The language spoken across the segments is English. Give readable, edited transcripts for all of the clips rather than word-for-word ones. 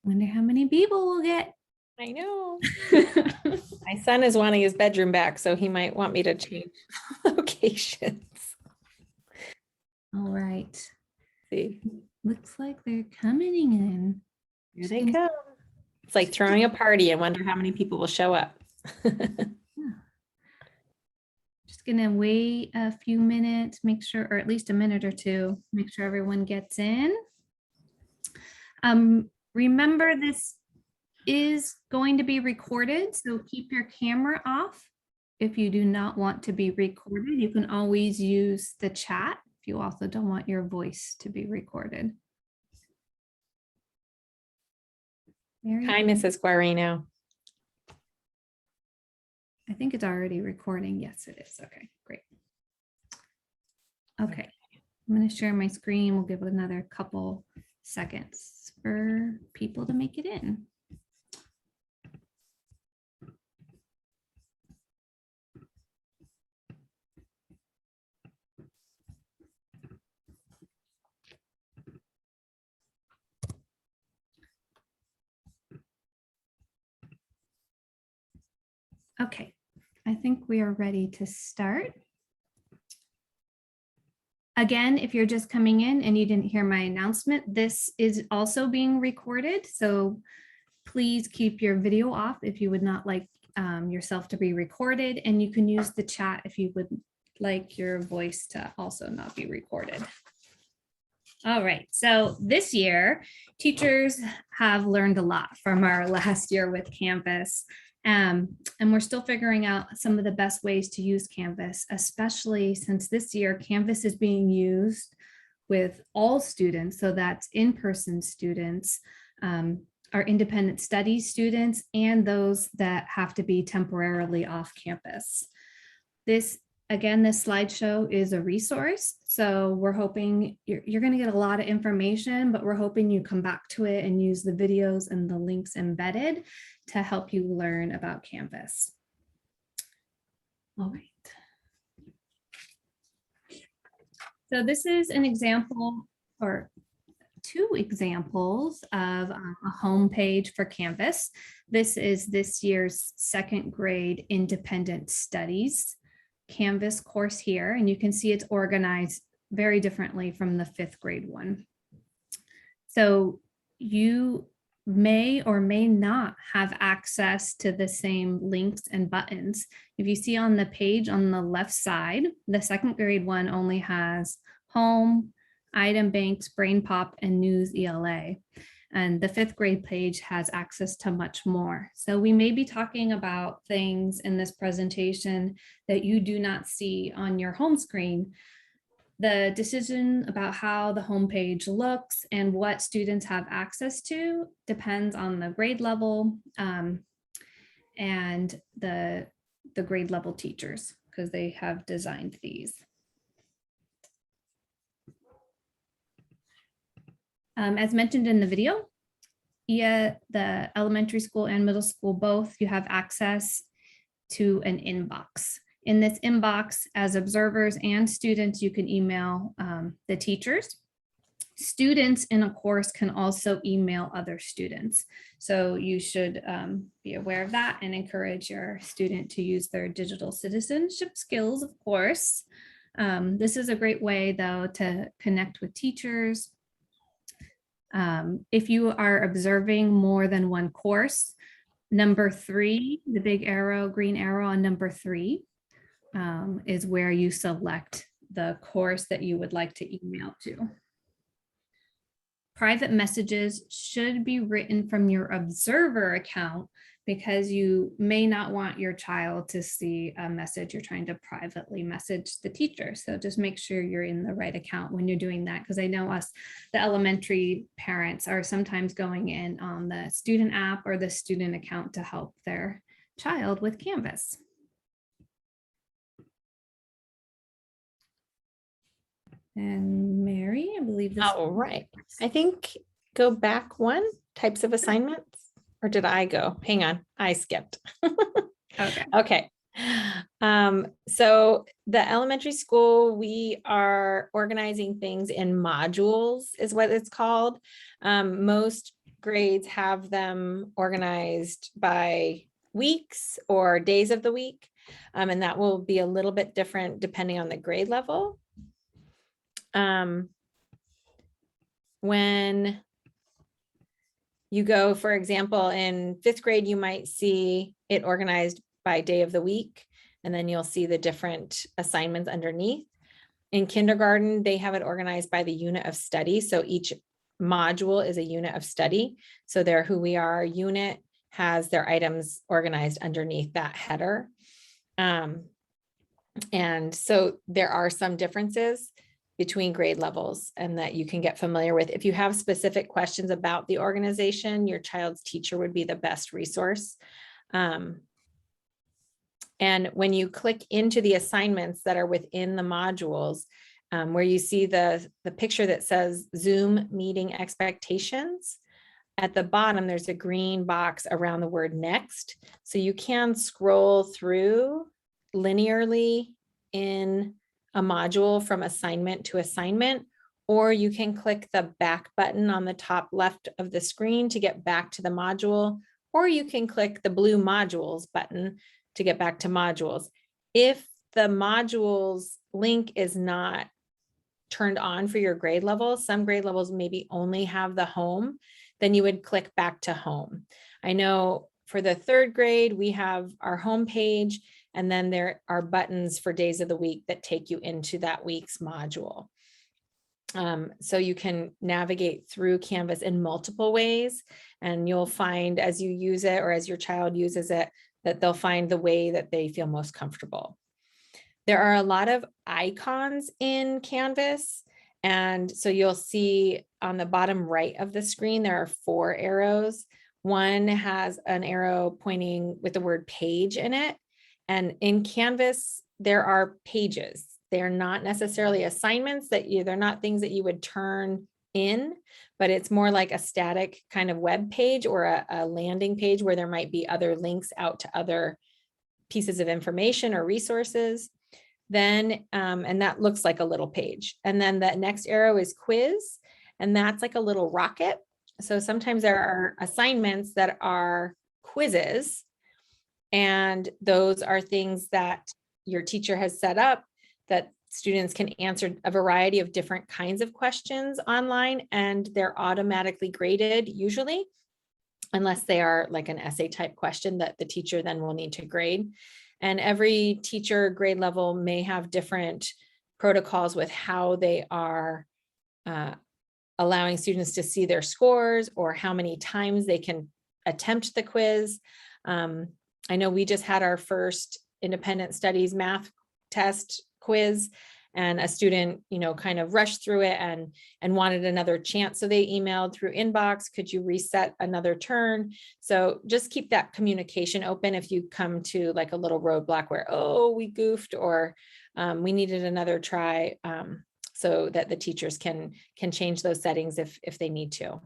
Wonder how many people we'll get. I know. My son is wanting his bedroom back, so he might want me to change locations. All right. See, Looks like they're coming in. here they come. It's like throwing a party and wonder how many people will show up. Just gonna wait a few minutes, make sure, or at least a minute or two, make sure everyone gets in. Remember, this is going to be recorded, so keep your camera off. If you do not want to be recorded, you can always use the chat if you also don't want your voice to be recorded. Hi, Mrs. Guarino. I think it's already recording. Yes, it is. Okay, great. Okay, I'm going to share my screen. We'll give it another couple seconds for people to make it in. Okay, I think we are ready to start. Again, if you're just coming in and you didn't hear my announcement, this is also being recorded. So please keep your video off if you would not like yourself to be recorded, and you can use the chat if you would like your voice to also not be recorded. All right, so this year, teachers have learned a lot from our last year with Canvas. And we're still figuring out some of the best ways to use Canvas, especially since this year Canvas is being used with all students. So that's in-person students, our independent studies students, and those that have to be temporarily off campus. This slideshow is a resource. So we're hoping you're going to get a lot of information, but we're hoping you come back to it and use the videos and the links embedded to help you learn about Canvas. All right. So this is an example, or two examples of a home page for Canvas. This is this year's second grade independent studies Canvas course here, and you can see it's organized very differently from the fifth grade one. So you may or may not have access to the same links and buttons. If you see on the page on the left side, the second grade one only has home, item banks, brain pop, and news ELA. And the fifth grade page has access to much more. So we may be talking about things in this presentation that you do not see on your home screen. The decision about how the homepage looks and what students have access to depends on the grade level and the grade level teachers, because they have designed these. As mentioned in the video, the elementary school and middle school both, you have access to an inbox. In this inbox, as observers and students, you can email the teachers. Students in a course can also email other students. So you should be aware of that and encourage your student to use their digital citizenship skills, of course. This is a great way, though, to connect with teachers. If you are observing more than one course, number 3, the big arrow, green arrow on number 3, is where you select the course that you would like to email to. Private messages should be written from your observer account, because you may not want your child to see a message you're trying to privately message the teacher. So just make sure you're in the right account when you're doing that, because I know us, the elementary parents, are sometimes going in on the student app or the student account to help their child with Canvas. And Mary, I believe this. All right. I think go back one, types of assignments. Or did I go? Hang on, I skipped. Okay. Okay. So the elementary school, we are organizing things in modules is what it's called. Most grades have them organized by weeks or days of the week. And that will be a little bit different depending on the grade level. When you go, for example, in 5th grade, you might see it organized by day of the week, and then you'll see the different assignments underneath. In kindergarten, they have it organized by the unit of study. So each module is a unit of study. So their Who We Are unit has their items organized underneath that header. And so there are some differences between grade levels and that you can get familiar with. If you have specific questions about the organization, your child's teacher would be the best resource. And when you click into the assignments that are within the modules, where you see the picture that says Zoom meeting expectations, at the bottom, there's a green box around the word next. So you can scroll through linearly in a module from assignment to assignment, or you can click the back button on the top left of the screen to get back to the module, or you can click the blue modules button to get back to modules. If the modules link is not turned on for your grade level, some grade levels maybe only have the home, then you would click back to home. I know for the 3rd grade, we have our home page, and then there are buttons for days of the week that take you into that week's module. So you can navigate through Canvas in multiple ways, and you'll find as you use it or as your child uses it, that they'll find the way that they feel most comfortable. There are a lot of icons in Canvas. And so you'll see on the bottom right of the screen, there are 4 arrows. One has an arrow pointing with the word page in it. And in Canvas, there are pages. They're not necessarily assignments they're not things that you would turn in, but it's more like a static kind of web page or a landing page where there might be other links out to other pieces of information or resources. Then, and that looks like a little page. And then the next arrow is quiz, and that's like a little rocket. So sometimes there are assignments that are quizzes, and those are things that your teacher has set up that students can answer a variety of different kinds of questions online, and they're automatically graded usually, unless they are like an essay type question that the teacher then will need to grade. And every teacher grade level may have different protocols with how they are allowing students to see their scores or how many times they can attempt the quiz. I know we just had our first independent studies math test quiz, and a student, kind of rushed through it and wanted another chance. So they emailed through inbox, could you reset another turn? So just keep that communication open if you come to like a little roadblock where, oh, we goofed, or we needed another try, so that the teachers can change those settings if they need to.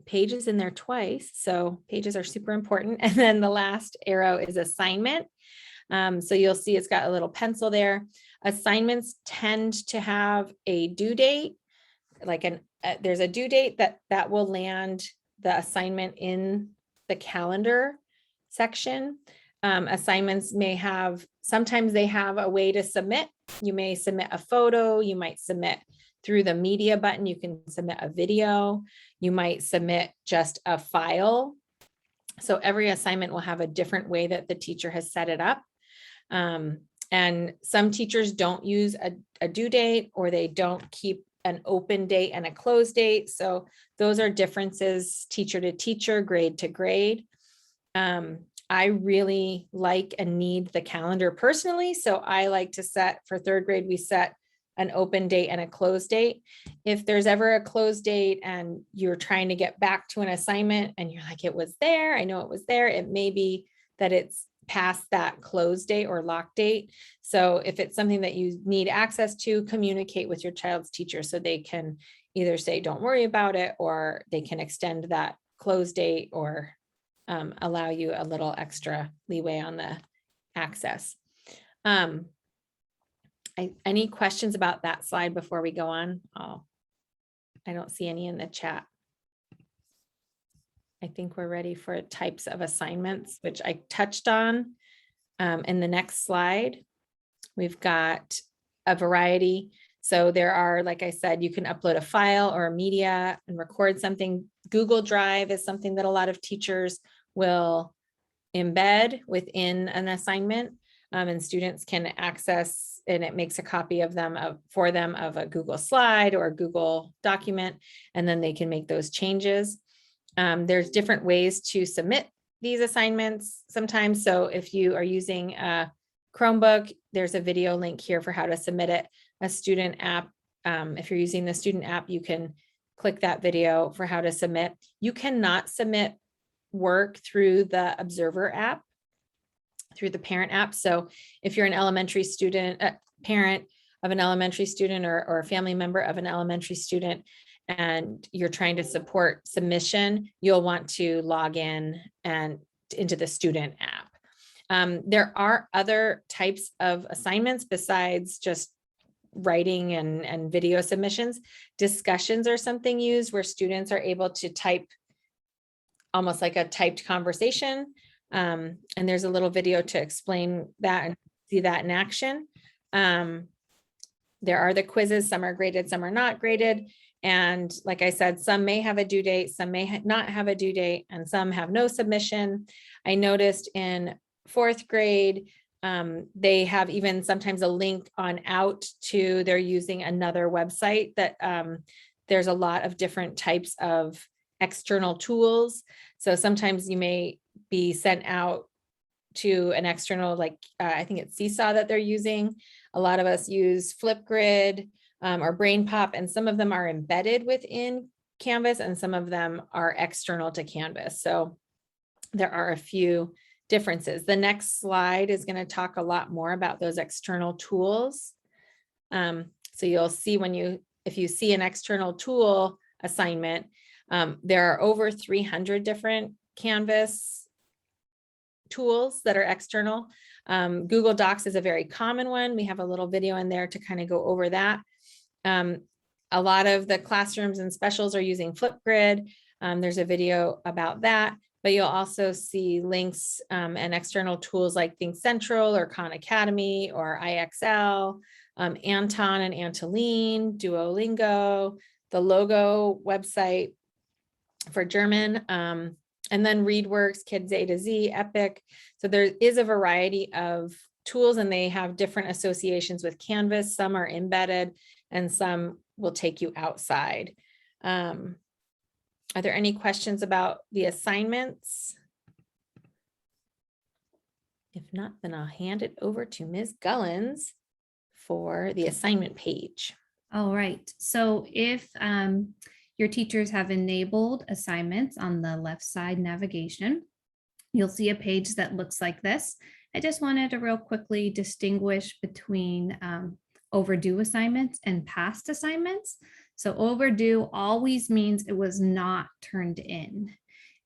Pages in there twice, so pages are super important. And then the last arrow is assignment. So you'll see it's got a little pencil there. Assignments tend to have a due date, like there's a due date that will land the assignment in the calendar section. Assignments sometimes they have a way to submit. You may submit a photo, you might submit through the media button, you can submit a video, you might submit just a file. So every assignment will have a different way that the teacher has set it up. And some teachers don't use a due date, or they don't keep an open date and a close date. So those are differences teacher to teacher, grade to grade. I really like and need the calendar personally. So I like to set, for 3rd grade, we set an open date and a close date. If there's ever a close date and you're trying to get back to an assignment and you're like, it was there, I know it was there, it may be that it's past that close date or lock date. So if it's something that you need access to, communicate with your child's teacher so they can either say, don't worry about it, or they can extend that close date or allow you a little extra leeway on the access. Any questions about that slide before we go on? I don't see any in the chat. I think we're ready for types of assignments, which I touched on in the next slide. We've got a variety. So there are, like I said, you can upload a file or a media and record something. Google Drive is something that a lot of teachers will embed within an assignment, and students can access, and it makes a copy of them for them of a Google slide or a Google document, and then they can make those changes. There's different ways to submit these assignments sometimes. So if you are using a Chromebook, there's a video link here for how to submit it. A student app, if you're using the student app, you can click that video for how to submit. You cannot submit work through the Observer app, through the parent app. So if you're an elementary student, parent of an elementary student, or a family member of an elementary student, and you're trying to support submission, you'll want to log in and into the student app. There are other types of assignments besides just writing and video submissions. Discussions are something used where students are able to type almost like a typed conversation. And there's a little video to explain that and see that in action. There are the quizzes, some are graded, some are not graded. And like I said, some may have a due date, some may not have a due date, and some have no submission. I noticed in 4th grade, they have even sometimes a link on out to, they're using another website that there's a lot of different types of external tools. So sometimes you may be sent out to an external, like I think it's Seesaw that they're using. A lot of us use Flipgrid or BrainPop, and some of them are embedded within Canvas and some of them are external to Canvas. So there are a few differences. The next slide is going to talk a lot more about those external tools. So you'll see if you see an external tool assignment, there are over 300 different Canvas tools that are external. Google Docs is a very common one. We have a little video in there to kind of go over that. A lot of the classrooms and specials are using Flipgrid. There's a video about that, but you'll also see links and external tools like Think Central or Khan Academy or IXL, Anton and Antoline, Duolingo, the Logo website for German, and then ReadWorks, Kids A to Z, Epic. So there is a variety of tools and they have different associations with Canvas. Some are embedded and some will take you outside. Are there any questions about the assignments? If not, then I'll hand it over to Ms. Gullins for the assignment page. All right. So if your teachers have enabled assignments on the left side navigation, you'll see a page that looks like this. I just wanted to real quickly distinguish between overdue assignments and past assignments. So overdue always means it was not turned in.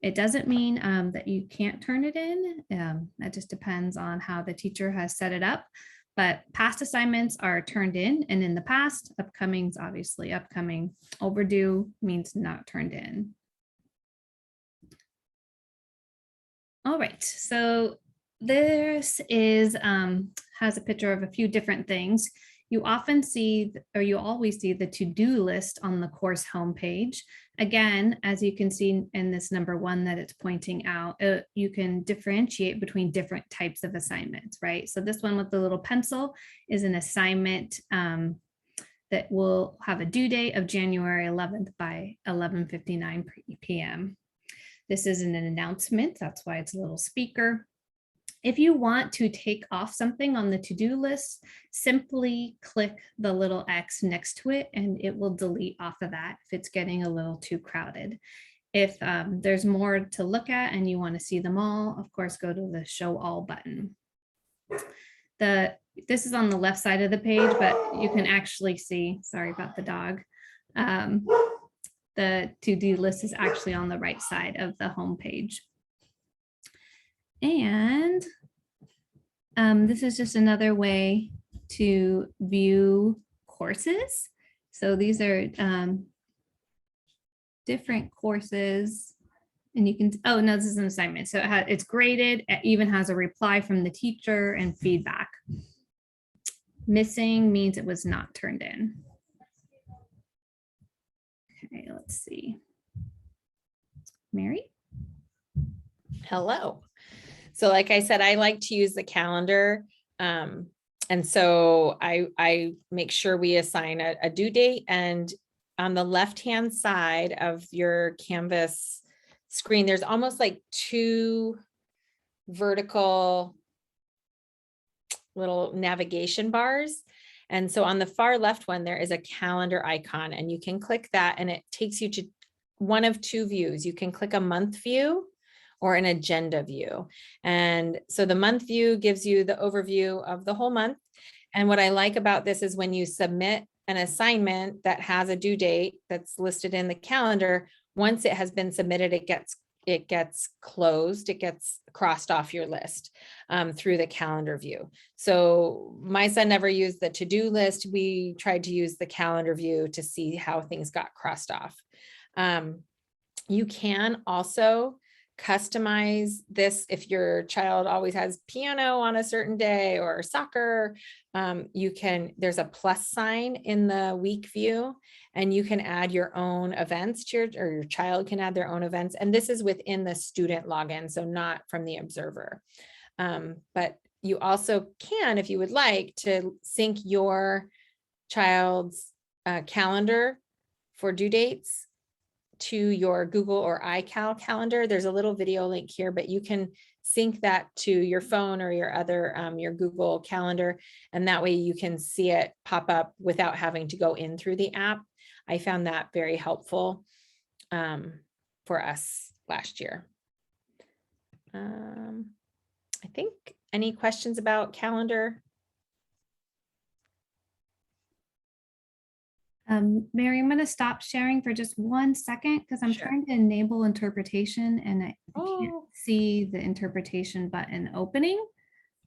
It doesn't mean that you can't turn it in. That just depends on how the teacher has set it up. But past assignments are turned in the past. Upcoming's obviously upcoming. Overdue means not turned in. All right, so this is has a picture of a few different things. You often see, or you always see, the to-do list on the course homepage. Again, as you can see in this number 1 that it's pointing out, you can differentiate between different types of assignments, right? So this one with the little pencil is an assignment that will have a due date of January 11th by 11:59 p.m. This is an announcement, that's why it's a little speaker. If you want to take off something on the to-do list, simply click the little X next to it and it will delete off of that if it's getting a little too crowded. If there's more to look at and you want to see them all, of course, go to the Show All button. This is on the left side of the page, but you can actually see, sorry about the dog, the to-do list is actually on the right side of the home page. And this is just another way to view courses. So these are different courses. And you can, oh no, this is an assignment. So it's graded, it even has a reply from the teacher and feedback. Missing means it was not turned in. Okay, let's see. Mary? Hello. So like I said, I like to use the calendar. And so I make sure we assign a due date, and on the left-hand side of your Canvas screen, there's almost like two vertical little navigation bars. And so on the far left one, there is a calendar icon, and you can click that and it takes you to one of two views. You can click a month view or an agenda view. And so the month view gives you the overview of the whole month. And what I like about this is when you submit an assignment that has a due date that's listed in the calendar, once it has been submitted, it gets closed, it gets crossed off your list through the calendar view. So my son never used the to-do list. We tried to use the calendar view to see how things got crossed off. You can also customize this if your child always has piano on a certain day or soccer. There's a plus sign in the week view, and you can add your own events to your child can add their own events. And this is within the student login, so not from the observer. But you also can, if you would like, to sync your child's calendar for due dates to your Google or iCal calendar. There's a little video link here, but you can sync that to your phone or your other, your Google Calendar. And that way you can see it pop up without having to go in through the app. I found that very helpful for us last year. I think any questions about calendar? Mary, I'm going to stop sharing for just 1 second because I'm Sure. trying to enable interpretation and I can't Oh, see the interpretation button opening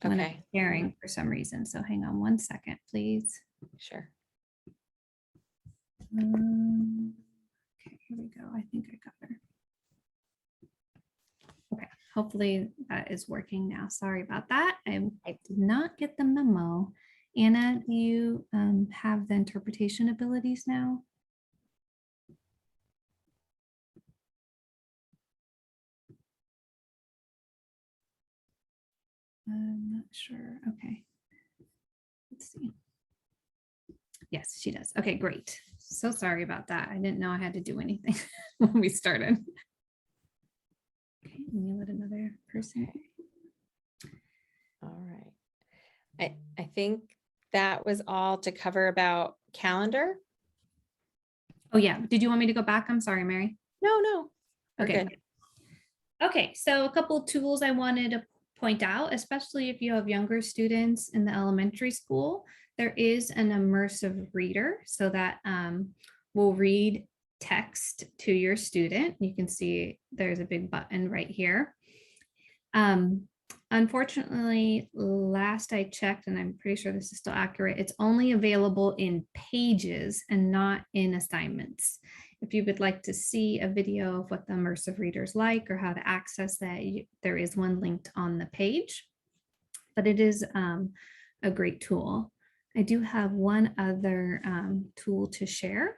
when I'm okay, sharing for some reason. So hang on 1 second, please. sure. Okay, here we go. I think I got her. Okay, hopefully that is working now. Sorry about that. I did not get the memo. Anna, do you have the interpretation abilities now? I'm not sure. Okay. Let's see. Yes, she does. Okay, great. So sorry about that. I didn't know I had to do anything when we started. Okay, let me let another person. All right. I think that was all to cover about calendar. Oh yeah, did you want me to go back? I'm sorry, Mary. No. We're Okay. good. Okay, so a couple of tools I wanted to point out, especially if you have younger students in the elementary school, there is an immersive reader so that will read text to your student. You can see there's a big button right here. Unfortunately, last I checked, and I'm pretty sure this is still accurate, it's only available in pages and not in assignments. If you would like to see a video of what the immersive reader is like or how to access that, there is one linked on the page, but it is a great tool. I do have one other tool to share.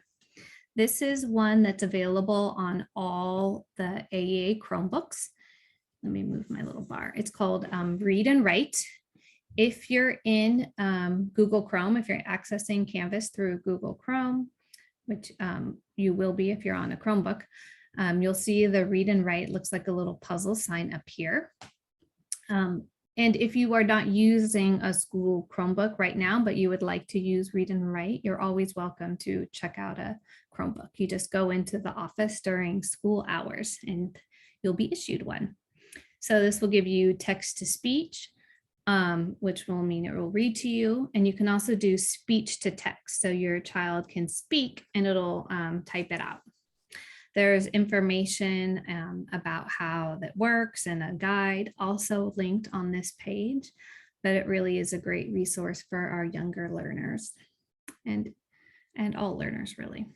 This is one that's available on all the AEA Chromebooks. Let me move my little bar. It's called Read and Write. If you're in Google Chrome, if you're accessing Canvas through Google Chrome, which you will be if you're on a Chromebook, you'll see the Read and Write looks like a little puzzle sign up here. And if you are not using a school Chromebook right now, but you would like to use Read and Write, you're always welcome to check out a Chromebook. You just go into the office during school hours and you'll be issued one. So this will give you text to speech, which will mean it will read to you. And you can also do speech to text. So your child can speak and it'll type it out. There's information about how that works and a guide also linked on this page, but it really is a great resource for our younger learners and all learners really.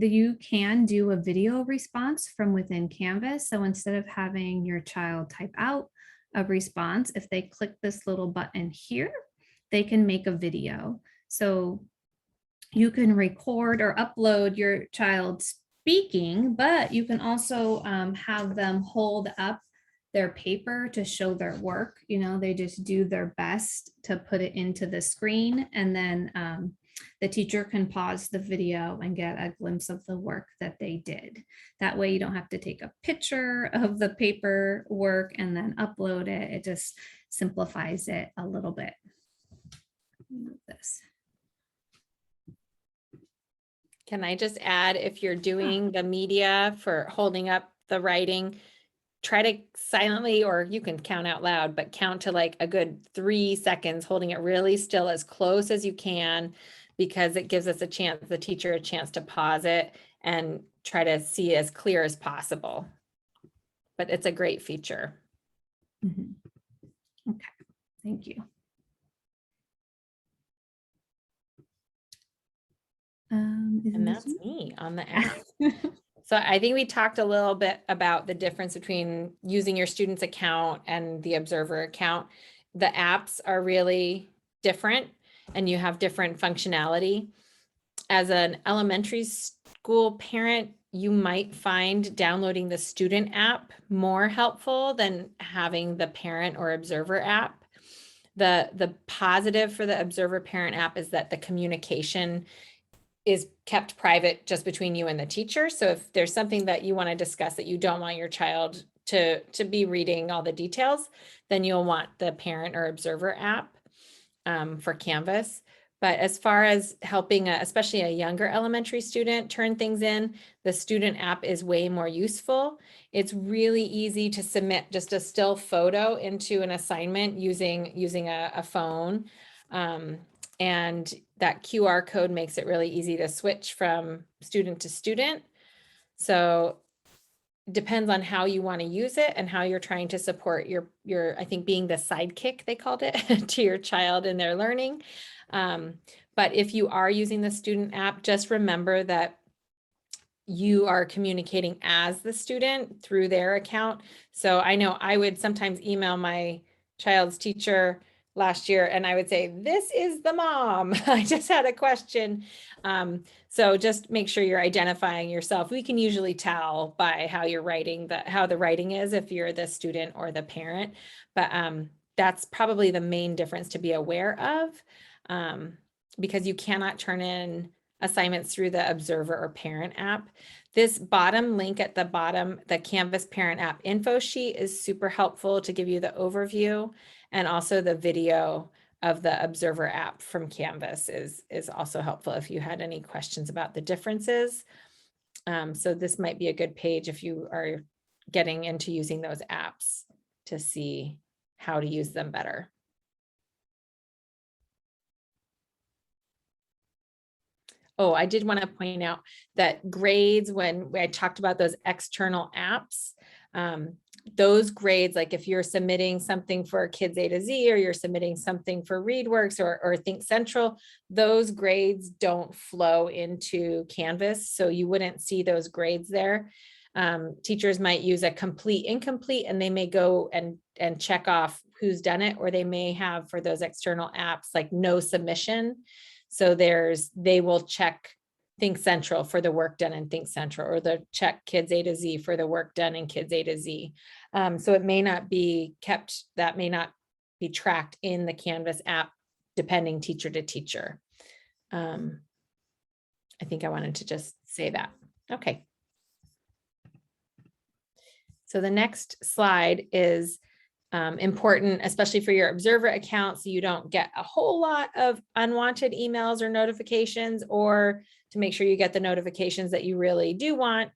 You can do a video response from within Canvas. So instead of having your child type out a response, if they click this little button here, they can make a video. So you can record or upload your child speaking, but you can also have them hold up their paper to show their work. You know, they just do their best to put it into the screen, and then the teacher can pause the video and get a glimpse of the work that they did. That way you don't have to take a picture of the paper work and then upload it. It just simplifies it a little bit. Move this. Can I just add, if you're doing the media for holding up the writing, try to silently, or you can count out loud, but count to like a good 3 seconds, holding it really still as close as you can, because it gives us a chance, the teacher a chance to pause it and try to see as clear as possible. But it's a great feature. Mhm. Okay, thank you. And that's me on the app. So I think we talked a little bit about the difference between using your student's account and the observer account. The apps are really different and you have different functionality. As an elementary school parent, you might find downloading the student app more helpful than having the parent or observer app. The positive for the observer parent app is that the communication is kept private just between you and the teacher. So if there's something that you want to discuss that you don't want your child to be reading all the details, then you'll want the parent or observer app for Canvas. But as far as helping, especially a younger elementary student turn things in, the student app is way more useful. It's really easy to submit just a still photo into an assignment using a phone. And that QR code makes it really easy to switch from student to student. So depends on how you want to use it and how you're trying to support your, I think being the sidekick, they called it, to your child in their learning. But if you are using the student app, just remember that you are communicating as the student through their account. So I know I would sometimes email my child's teacher last year and I would say, this is the mom. I just had a question. So just make sure you're identifying yourself. We can usually tell by how you're writing, how the writing is, if you're the student or the parent. But that's probably the main difference to be aware of, because you cannot turn in assignments through the observer or parent app. This bottom link at the bottom, the Canvas parent app info sheet, is super helpful to give you the overview, and also the video of the observer app from Canvas is also helpful if you had any questions about the differences. So this might be a good page if you are getting into using those apps to see how to use them better. Oh, I did want to point out that grades, when I talked about those external apps, those grades, like if you're submitting something for Kids A to Z, or you're submitting something for ReadWorks or Think Central, those grades don't flow into Canvas. So you wouldn't see those grades there. Teachers might use a complete, incomplete, and they may go and check off who's done it, or they may have for those external apps, like no submission. So they will check Think Central for the work done in Think Central, or the check Kids A to Z for the work done in Kids A to Z. So it may not be kept, that may not be tracked in the Canvas app, depending teacher to teacher. I think I wanted to just say that. Okay. So the next slide is important, especially for your observer account, so you don't get a whole lot of unwanted emails or notifications, or to make sure you get the notifications that you really do want,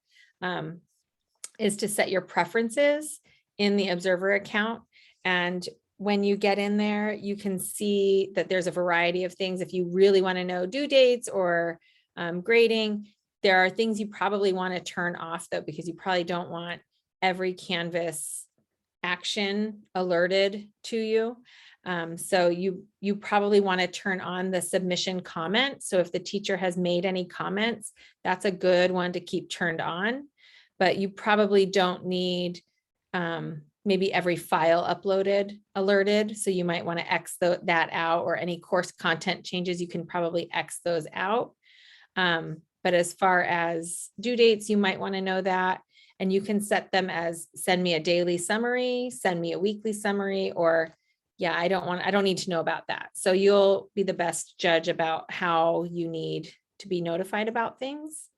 is to set your preferences in the observer account. And when you get in there, you can see that there's a variety of things. If you really want to know due dates or grading, there are things you probably want to turn off though, because you probably don't want every Canvas action alerted to you. So you probably want to turn on the submission comment. So if the teacher has made any comments, that's a good one to keep turned on. But you probably don't need maybe every file uploaded alerted. So you might want to X that out, or any course content changes, you can probably X those out. But as far as due dates, you might want to know that. And you can set them as send me a daily summary, send me a weekly summary, or yeah, I don't need to know about that. So you'll be the best judge about how you need to be notified about things.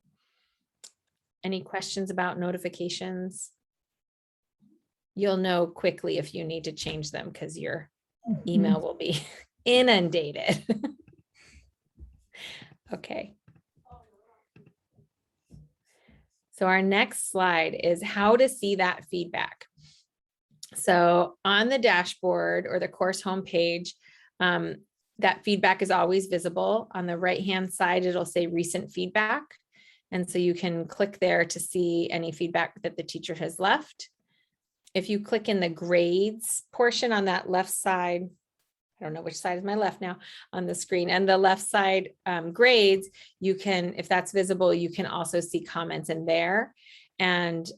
Any questions about notifications? You'll know quickly if you need to change them because your email will be inundated. Okay. So our next slide is how to see that feedback. So on the dashboard or the course homepage, that feedback is always visible. On the right-hand side, it'll say recent feedback. And so you can click there to see any feedback that the teacher has left. If you click in the grades portion on that left side, I don't know which side is my left now on the screen, and the left side grades, you can, if that's visible, you can also see comments in there. And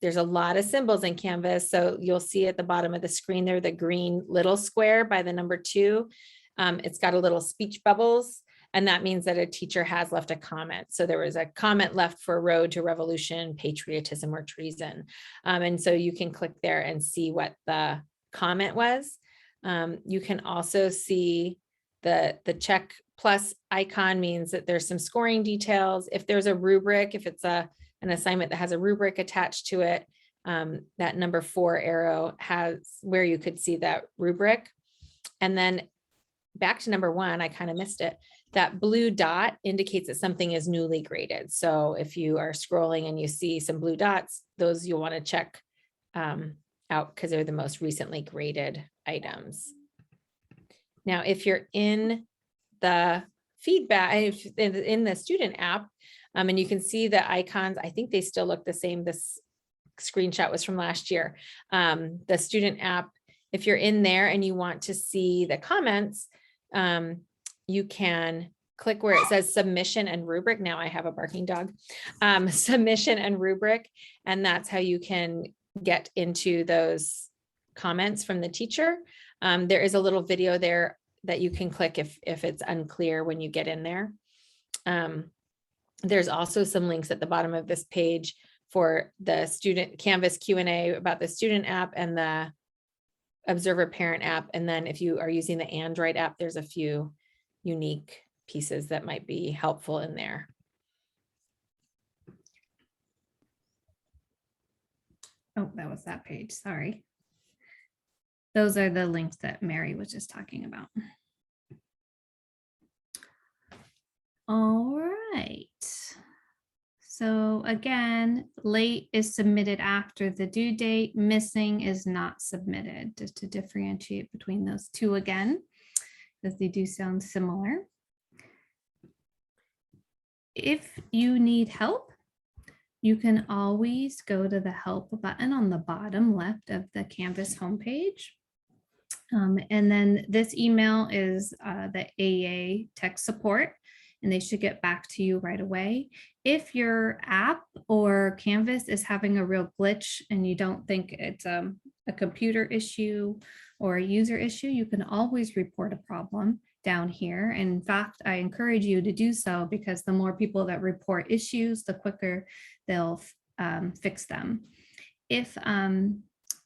there's a lot of symbols in Canvas. So you'll see at the bottom of the screen there, the green little square by the number 2. It's got a little speech bubbles, and that means that a teacher has left a comment. So there was a comment left for road to revolution, patriotism, or treason. And so you can click there and see what the comment was. You can also see the check plus icon means that there's some scoring details. If there's a rubric, if it's an assignment that has a rubric attached to it, that number 4 arrow has where you could see that rubric. And then back to number 1, I kind of missed it. That blue dot indicates that something is newly graded. So if you are scrolling and you see some blue dots, those you'll want to check out because they're the most recently graded items. Now, if you're in the feedback, in the student app, and you can see the icons, I think they still look the same. This screenshot was from last year. The student app, if you're in there and you want to see the comments, you can click where it says submission and rubric. Now I have a barking dog. Submission and rubric, and that's how you can get into those comments from the teacher. There is a little video there that you can click if it's unclear when you get in there. There's also some links at the bottom of this page for the student Canvas Q&A about the student app and the Observer Parent app. And then if you are using the Android app, there's a few unique pieces that might be helpful in there. Oh, that was that page. Sorry. Those are the links that Mary was just talking about. All right. So again, late is submitted after the due date. Missing is not submitted, just to differentiate between those two again, because they do sound similar. If you need help, you can always go to the help button on the bottom left of the Canvas homepage. And then this email is the AEA tech support, and they should get back to you right away. If your app or Canvas is having a real glitch and you don't think it's a computer issue or a user issue, you can always report a problem down here. And in fact, I encourage you to do so, because the more people that report issues, the quicker they'll fix them. If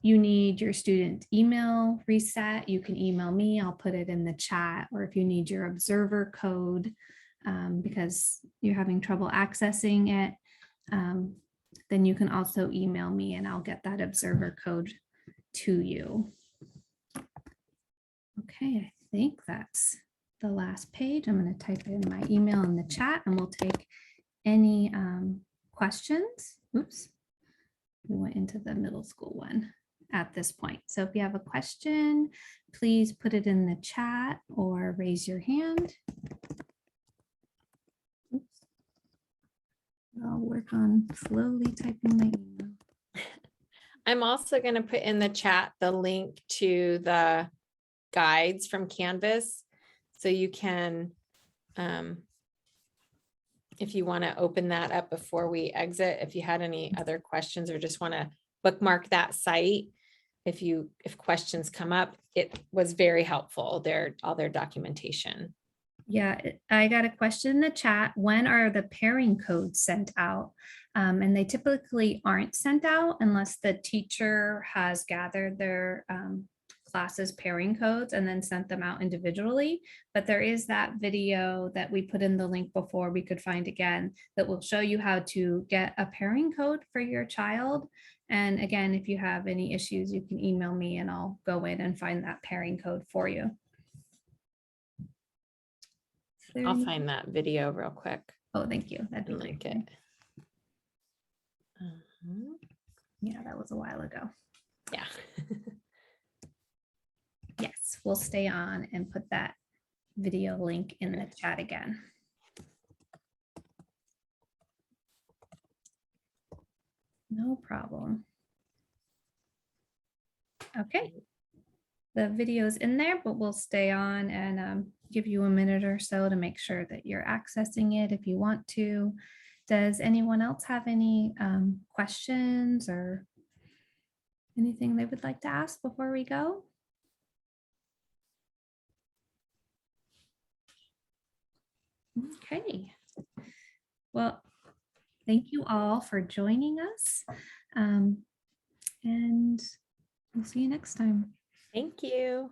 you need your student email reset, you can email me. I'll put it in the chat. Or if you need your observer code because you're having trouble accessing it, then you can also email me and I'll get that observer code to you. Okay, I think that's the last page. I'm going to type in my email in the chat and we'll take any questions. Oops, we went into the middle school one at this point. So if you have a question, please put it in the chat or raise your hand. Oops. I'll work on slowly typing my email. I'm also going to put in the chat the link to the guides from Canvas. So you can, if you want to open that up before we exit, if you had any other questions or just want to bookmark that site, if questions come up, it was very helpful, all their documentation. Yeah, I got a question in the chat. When are the pairing codes sent out? And they typically aren't sent out unless the teacher has gathered their classes pairing codes and then sent them out individually. But there is that video that we put in the link before we could find again that will show you how to get a pairing code for your child. And again, if you have any issues, you can email me and I'll go in and find that pairing code for you. I'll find that video real quick. Oh, thank you. That'd be and great. link it. Yeah, that was a while ago. Yeah. Yes, we'll stay on and put that video link in the chat again. No problem. Okay. The video is in there, but we'll stay on and give you a minute or so to make sure that you're accessing it if you want to. Does anyone else have any questions or anything they would like to ask before we go? Okay. Well, thank you all for joining us. And we'll see you next time. Thank you.